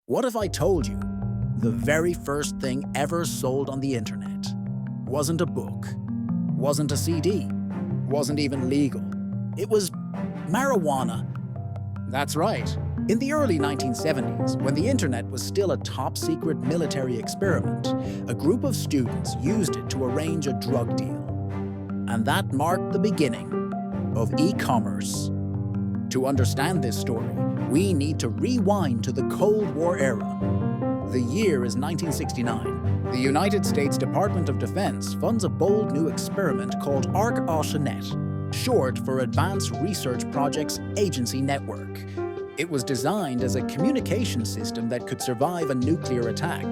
What if I told you the very first thing ever sold on the internet wasn't a book, wasn't a CD, wasn't even legal? It was marijuana. That's right. In the early 1970s, when the internet was still a top-secret military experiment, a group of students used it to arrange a drug deal. And that marked the beginning of e-commerce. To understand this story, we need to rewind to the Cold War era. The year is 1969. The United States Department of Defense funds a bold new experiment called ARC-AUCHANET, short for Advanced Research Projects Agency Network. It was designed as a communication system that could survive a nuclear attack.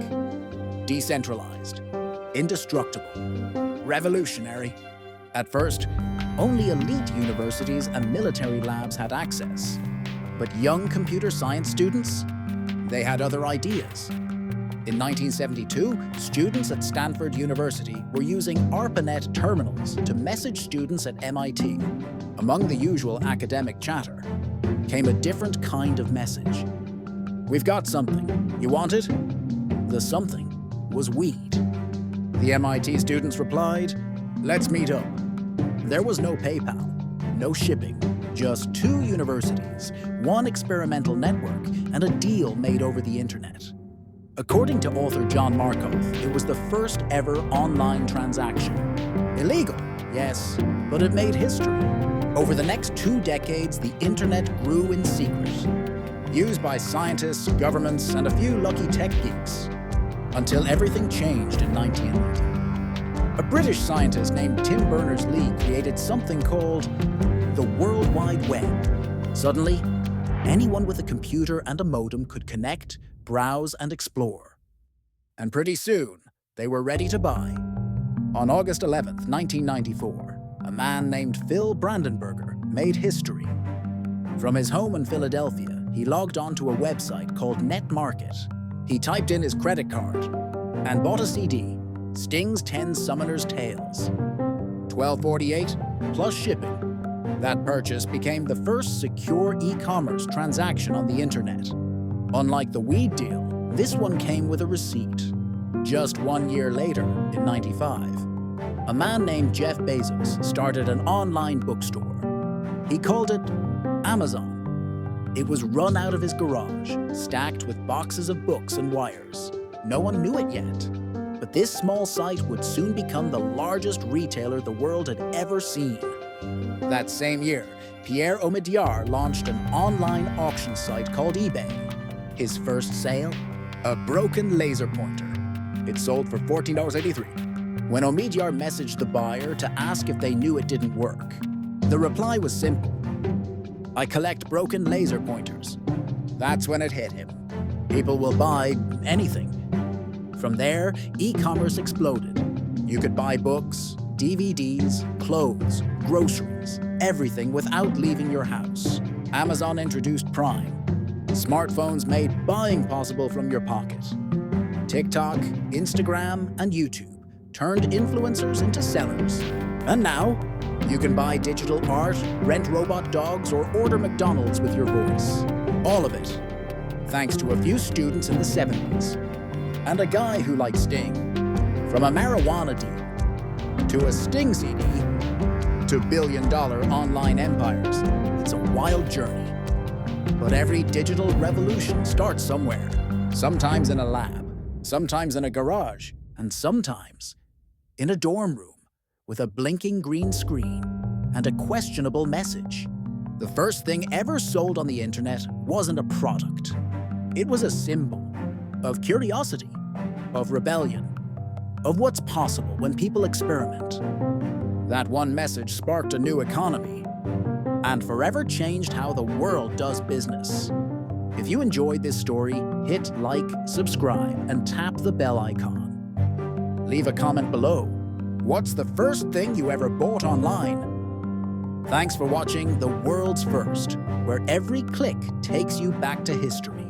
Decentralized, indestructible, revolutionary. At first, only elite universities and military labs had access. But young computer science students, they had other ideas. In 1972, students at Stanford University were using ARPANET terminals to message students at MIT. Among the usual academic chatter came a different kind of message. "We've got something. You want it?" The something was weed. The MIT students replied, "Let's meet up." There was no PayPal, no shipping, just two universities, one experimental network, and a deal made over the internet. According to author John Markoff, it was the first ever online transaction. Illegal, yes, but it made history. Over the next 2 decades, the internet grew in secret, used by scientists, governments, and a few lucky tech geeks, until everything changed in 1990. A British scientist named Tim Berners-Lee created something called the World Wide Web. Suddenly, anyone with a computer and a modem could connect, browse, and explore. And pretty soon, they were ready to buy. On August 11th, 1994, a man named Phil Brandenberger made history. From his home in Philadelphia, he logged onto a website called NetMarket. He typed in his credit card and bought a CD, Sting's 10 Summoner's Tales. $12.48 plus shipping. That purchase became the first secure e-commerce transaction on the internet. Unlike the weed deal, this one came with a receipt. Just 1 year later, in '95, a man named Jeff Bezos started an online bookstore. He called it Amazon. It was run out of his garage, stacked with boxes of books and wires. No one knew it yet. But this small site would soon become the largest retailer the world had ever seen. That same year, Pierre Omidyar launched an online auction site called eBay. His first sale? A broken laser pointer. It sold for $14.83. When Omidyar messaged the buyer to ask if they knew it didn't work, the reply was simple: "I collect broken laser pointers." That's when it hit him. People will buy anything. From there, e-commerce exploded. You could buy books, DVDs, clothes, groceries, everything without leaving your house. Amazon introduced Prime. Smartphones made buying possible from your pocket. TikTok, Instagram, and YouTube turned influencers into sellers. And now, you can buy digital art, rent robot dogs, or order McDonald's with your voice. All of it, thanks to a few students in the 70s. And a guy who liked Sting. From a marijuana deal, to a Sting CD, to billion-dollar online empires. It's a wild journey. But every digital revolution starts somewhere. Sometimes in a lab, sometimes in a garage, and sometimes in a dorm room with a blinking green screen and a questionable message. The first thing ever sold on the internet wasn't a product. It was a symbol of curiosity, of rebellion, of what's possible when people experiment. That one message sparked a new economy and forever changed how the world does business. If you enjoyed this story, hit like, subscribe, and tap the bell icon. Leave a comment below. What's the first thing you ever bought online? Thanks for watching The World's First, where every click takes you back to history.